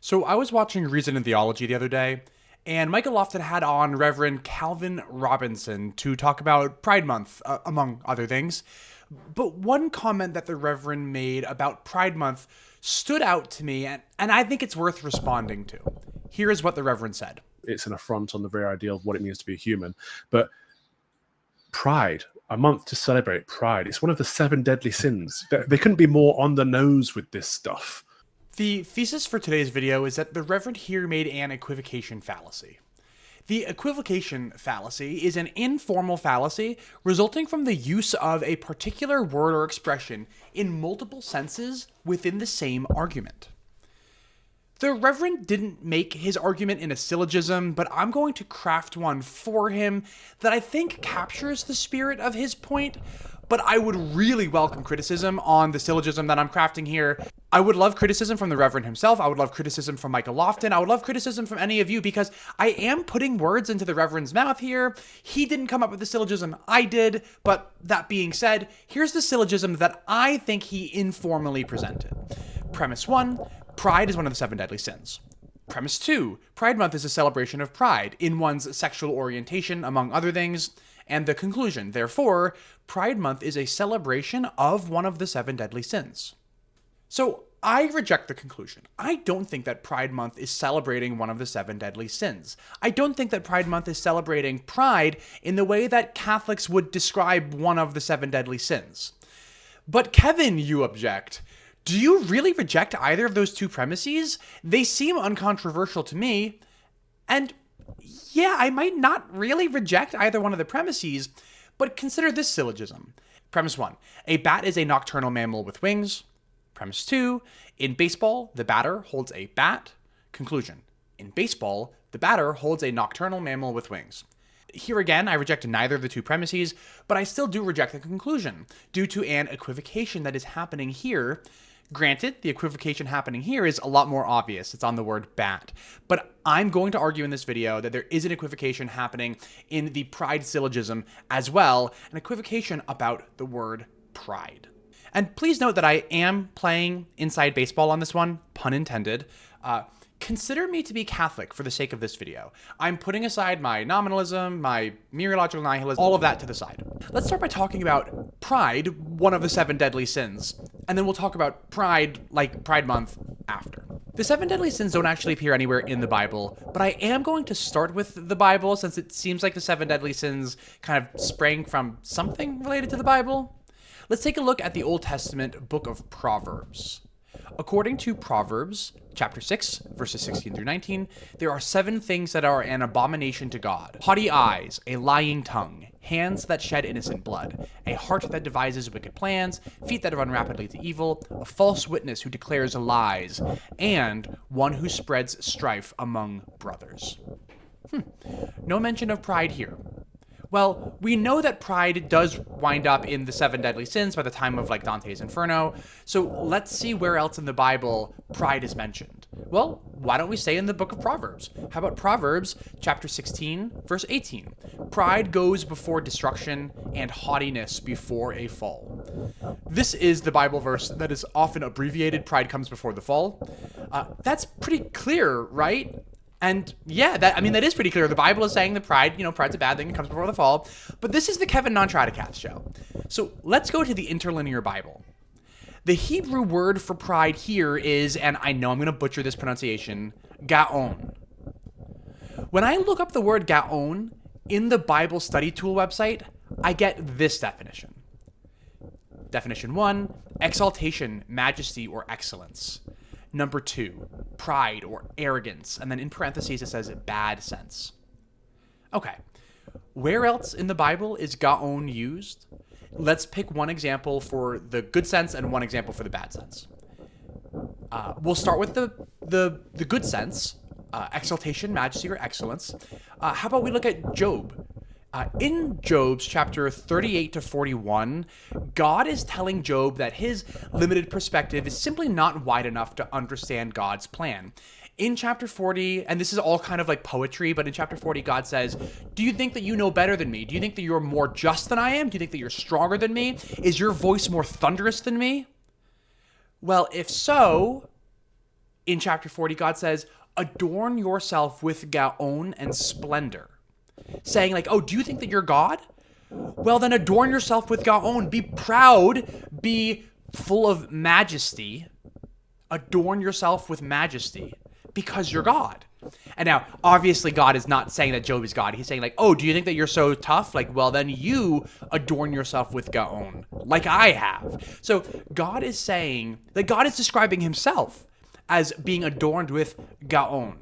So I was watching Reason and Theology the other day, and Michael Lofton had on Reverend Calvin Robinson to talk about Pride Month, among other things. But one comment that the Reverend made about Pride Month stood out to me, and I think it's worth responding to. Here is what the Reverend said. It's an affront on the very idea of what it means to be a human. But Pride, a month to celebrate Pride, it's one of the 7 deadly sins. They couldn't be more on the nose with this stuff. The thesis for today's video is that the Reverend here made an equivocation fallacy. The equivocation fallacy is an informal fallacy resulting from the use of a particular word or expression in multiple senses within the same argument. The Reverend didn't make his argument in a syllogism, but I'm going to craft one for him that I think captures the spirit of his point, but I would really welcome criticism on the syllogism that I'm crafting here. I would love criticism from the Reverend himself. I would love criticism from Michael Lofton. I would love criticism from any of you because I am putting words into the Reverend's mouth here. He didn't come up with the syllogism, I did, but that being said, here's the syllogism that I think he informally presented. Premise 1, pride is one of the 7 deadly sins. Premise 2, Pride Month is a celebration of pride in one's sexual orientation, among other things. And the conclusion, therefore, Pride Month is a celebration of one of the 7 deadly sins. So I reject the conclusion. I don't think that Pride Month is celebrating one of the 7 deadly sins. I don't think that Pride Month is celebrating pride in the way that Catholics would describe one of the 7 deadly sins. But Kevin, you object. Do you really reject either of those 2 premises? They seem uncontroversial to me. And yeah, I might not really reject either one of the premises, but consider this syllogism. Premise 1, a bat is a nocturnal mammal with wings. Premise 2, in baseball, the batter holds a bat. Conclusion, in baseball, the batter holds a nocturnal mammal with wings. Here again, I reject neither of the 2 premises, but I still do reject the conclusion due to an equivocation that is happening here. Granted, the equivocation happening here is a lot more obvious. It's on the word bat. But I'm going to argue in this video that there is an equivocation happening in the pride syllogism as well, an equivocation about the word pride. And please note that I am playing inside baseball on this one, pun intended. Consider me to be Catholic for the sake of this video. I'm putting aside my nominalism, my mereological nihilism, all of that to the side. Let's start by talking about pride, one of the 7 deadly sins, and then we'll talk about pride, like Pride Month, after. The 7 deadly sins don't actually appear anywhere in the Bible, but I am going to start with the Bible since it seems like the 7 deadly sins kind of sprang from something related to the Bible. Let's take a look at the Old Testament book of Proverbs. According to Proverbs, chapter 6, verses 16 through 19, there are 7 things that are an abomination to God. Haughty eyes, a lying tongue, hands that shed innocent blood, a heart that devises wicked plans, feet that run rapidly to evil, a false witness who declares lies, and one who spreads strife among brothers. No mention of pride here. Well, we know that pride does wind up in the 7 deadly sins by the time of like Dante's Inferno, so let's see where else in the Bible pride is mentioned. Well, why don't we stay in the book of Proverbs? How about Proverbs chapter 16, verse 18? Pride goes before destruction and haughtiness before a fall. This is the Bible verse that is often abbreviated, pride comes before the fall. That's pretty clear, right? And yeah, that is pretty clear. The Bible is saying that pride's a bad thing, it comes before the fall. But this is the Kevin Non-Tridicath show. So let's go to the interlinear Bible. The Hebrew word for pride here is, and I know I'm going to butcher this pronunciation, gaon. When I look up the word gaon in the Bible Study Tool website, I get this definition. Definition 1, exaltation, majesty, or excellence. Number 2, pride or arrogance. And then in parentheses, it says bad sense. Okay. Where else in the Bible is gaon used? Let's pick one example for the good sense and one example for the bad sense. We'll start with the good sense, exaltation, majesty, or excellence. How about we look at Job? In Job's chapter 38 to 41, God is telling Job that his limited perspective is simply not wide enough to understand God's plan. In chapter 40, and this is all kind of like poetry, but in chapter 40, God says, do you think that you know better than me? Do you think that you're more just than I am? Do you think that you're stronger than me? Is your voice more thunderous than me? Well, if so, in chapter 40, God says, adorn yourself with gaon and splendor. Saying like, oh, do you think that you're God? Well, then adorn yourself with gaon. Be proud. Be full of majesty. Adorn yourself with majesty because you're God. And now, obviously, God is not saying that Job is God. He's saying like, oh, do you think that you're so tough? Like, well, then you adorn yourself with gaon, like I have. So God is saying that God is describing himself as being adorned with gaon.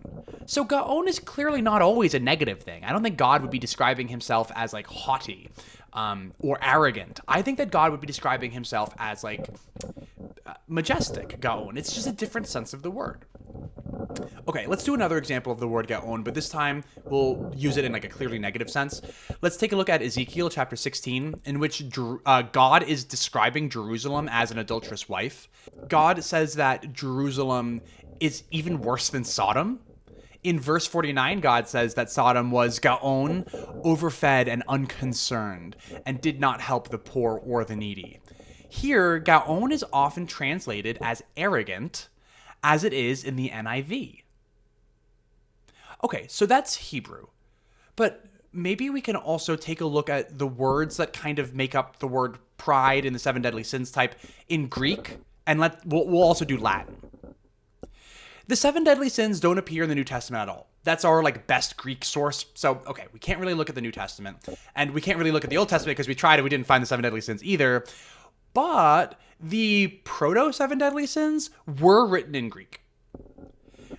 So gaon is clearly not always a negative thing. I don't think God would be describing himself as like haughty or arrogant. I think that God would be describing himself as like majestic, gaon. It's just a different sense of the word. Okay, let's do another example of the word gaon, but this time we'll use it in like a clearly negative sense. Let's take a look at Ezekiel chapter 16, in which God is describing Jerusalem as an adulterous wife. God says that Jerusalem is even worse than Sodom. In verse 49, God says that Sodom was gaon, overfed and unconcerned, and did not help the poor or the needy. Here, gaon is often translated as arrogant, as it is in the NIV. Okay, so that's Hebrew. But maybe we can also take a look at the words that kind of make up the word pride in the 7 deadly sins type in Greek, and we'll also do Latin. The 7 deadly sins don't appear in the New Testament at all. That's our like best Greek source. So, okay, we can't really look at the New Testament, and we can't really look at the Old Testament because we tried and we didn't find the 7 deadly sins either. But the proto 7 deadly sins were written in Greek.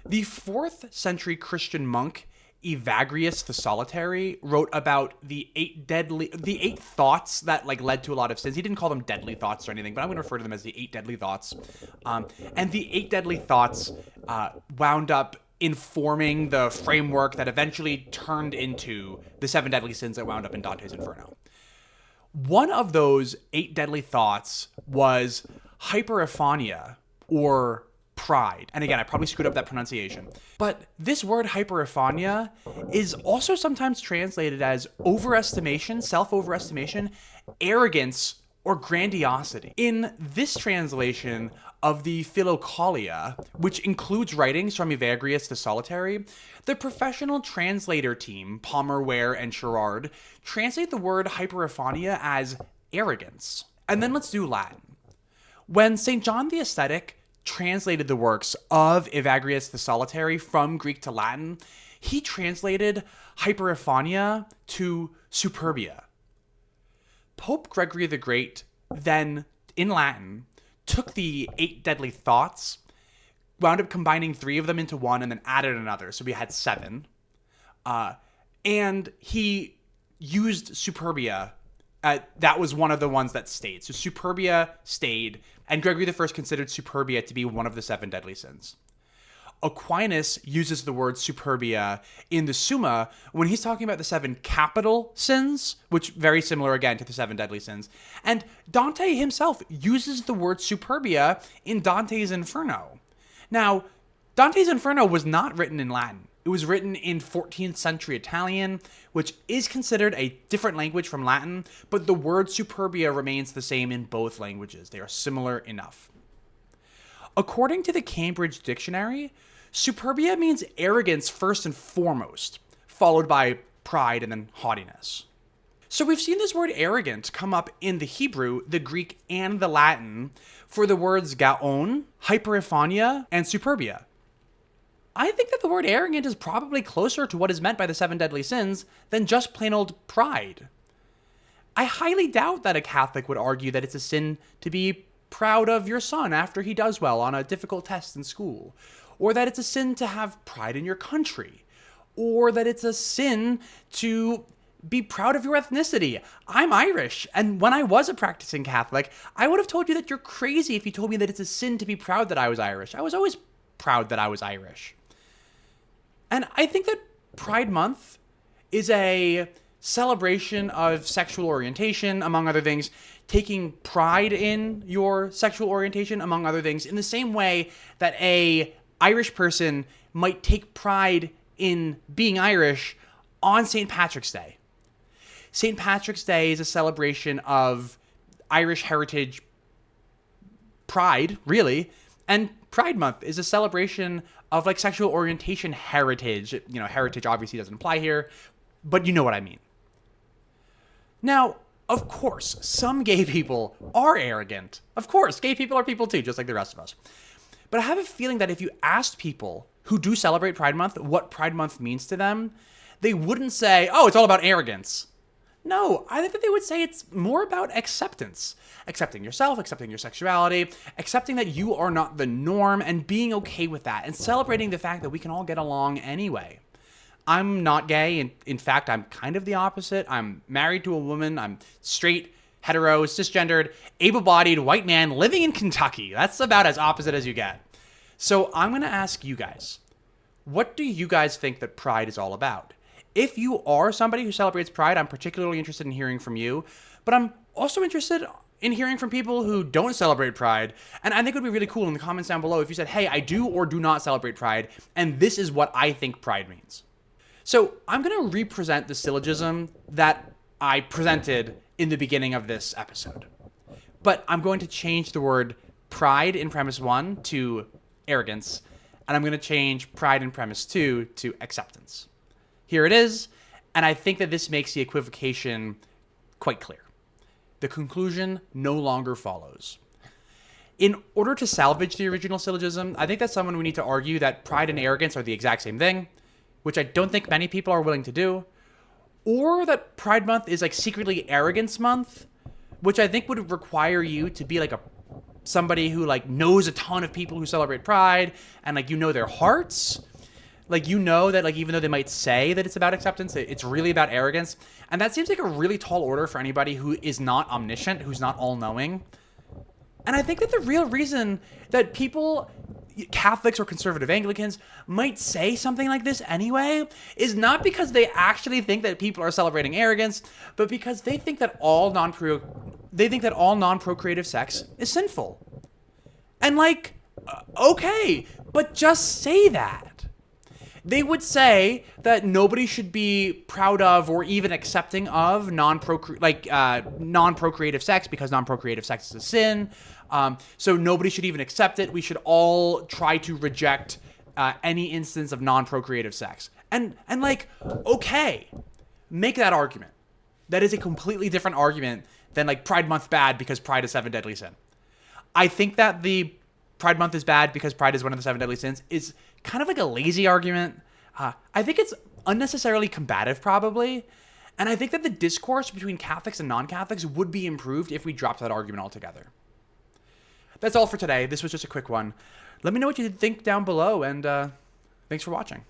The 4th century Christian monk Evagrius the Solitary wrote about the 8 thoughts that like led to a lot of sins. He didn't call them deadly thoughts or anything, but I'm going to refer to them as the 8 deadly thoughts. And the 8 deadly thoughts wound up informing the framework that eventually turned into the 7 deadly sins that wound up in Dante's Inferno. One of those 8 deadly thoughts was Hyperephania, or pride. And again, I probably screwed up that pronunciation. But this word Hyperephania is also sometimes translated as overestimation, self-overestimation, arrogance, or grandiosity. In this translation of the Philokalia, which includes writings from Evagrius the Solitary, the professional translator team, Palmer, Ware, and Sherrard, translate the word Hyperephania as arrogance. And then let's do Latin. When St. John the Ascetic translated the works of Evagrius the Solitary from Greek to Latin, he translated Hyperephania to Superbia. Pope Gregory the Great then, in Latin, took the 8 deadly thoughts, wound up combining 3 of them into one, and then added another. So we had 7. And he used Superbia. That was one of the ones that stayed. So Superbia stayed, and Gregory I considered Superbia to be one of the 7 deadly sins. Aquinas uses the word Superbia in the Summa when he's talking about the 7 capital sins, which very similar again to the 7 deadly sins. And Dante himself uses the word Superbia in Dante's Inferno. Now, Dante's Inferno was not written in Latin. It was written in 14th century Italian, which is considered a different language from Latin, but the word Superbia remains the same in both languages. They are similar enough. According to the Cambridge Dictionary, Superbia means arrogance first and foremost, followed by pride and then haughtiness. So we've seen this word arrogant come up in the Hebrew, the Greek, and the Latin for the words gaon, Hyperephania, and Superbia. I think that the word arrogant is probably closer to what is meant by the 7 deadly sins than just plain old pride. I highly doubt that a Catholic would argue that it's a sin to be proud of your son after he does well on a difficult test in school, or that it's a sin to have pride in your country, or that it's a sin to be proud of your ethnicity. I'm Irish, and when I was a practicing Catholic, I would have told you that you're crazy if you told me that it's a sin to be proud that I was Irish. I was always proud that I was Irish. And I think that Pride Month is a celebration of sexual orientation, among other things, taking pride in your sexual orientation, among other things, in the same way that a Irish person might take pride in being Irish on St. Patrick's Day. St. Patrick's Day is a celebration of Irish heritage pride, really, and Pride Month is a celebration of like sexual orientation heritage. You know, heritage obviously doesn't apply here, but you know what I mean. Now, of course, some gay people are arrogant. Of course, gay people are people too, just like the rest of us. But I have a feeling that if you asked people who do celebrate Pride Month what Pride Month means to them, they wouldn't say, oh, it's all about arrogance. No, I think that they would say it's more about acceptance. Accepting yourself, accepting your sexuality, accepting that you are not the norm and being okay with that and celebrating the fact that we can all get along anyway. I'm not gay. In fact, I'm kind of the opposite. I'm married to a woman. I'm straight, hetero, cisgendered, able-bodied white man living in Kentucky. That's about as opposite as you get. So I'm going to ask you guys, what do you guys think that Pride is all about? If you are somebody who celebrates Pride, I'm particularly interested in hearing from you, but I'm also interested in hearing from people who don't celebrate Pride. And I think it would be really cool in the comments down below if you said, hey, I do or do not celebrate Pride, and this is what I think Pride means. So I'm going to represent the syllogism that I presented in the beginning of this episode. But I'm going to change the word pride in premise 1 to arrogance, and I'm going to change pride in premise 2 to acceptance. Here it is, and I think that this makes the equivocation quite clear. The conclusion no longer follows. In order to salvage the original syllogism, I think that someone would need to argue that pride and arrogance are the exact same thing, which I don't think many people are willing to do, or that Pride Month is like secretly Arrogance Month, which I think would require you to be like somebody who like knows a ton of people who celebrate Pride and like you know their hearts. Like you know that like even though they might say that it's about acceptance, it's really about arrogance. And that seems like a really tall order for anybody who is not omniscient, who's not all-knowing. And I think that the real reason that people, Catholics or conservative Anglicans, might say something like this anyway is not because they actually think that people are celebrating arrogance, but because they think that all non-procreative sex is sinful. And like, okay, but just say that. They would say that nobody should be proud of or even accepting of non-procreative sex because non-procreative sex is a sin. So nobody should even accept it. We should all try to reject any instance of non-procreative sex. And like, okay, make that argument. That is a completely different argument than like Pride Month bad because Pride is 7 deadly sin. I think that the Pride Month is bad because Pride is one of the 7 deadly sins is kind of like a lazy argument. I think it's unnecessarily combative probably. And I think that the discourse between Catholics and non-Catholics would be improved if we dropped that argument altogether. That's all for today. This was just a quick one. Let me know what you think down below, and thanks for watching.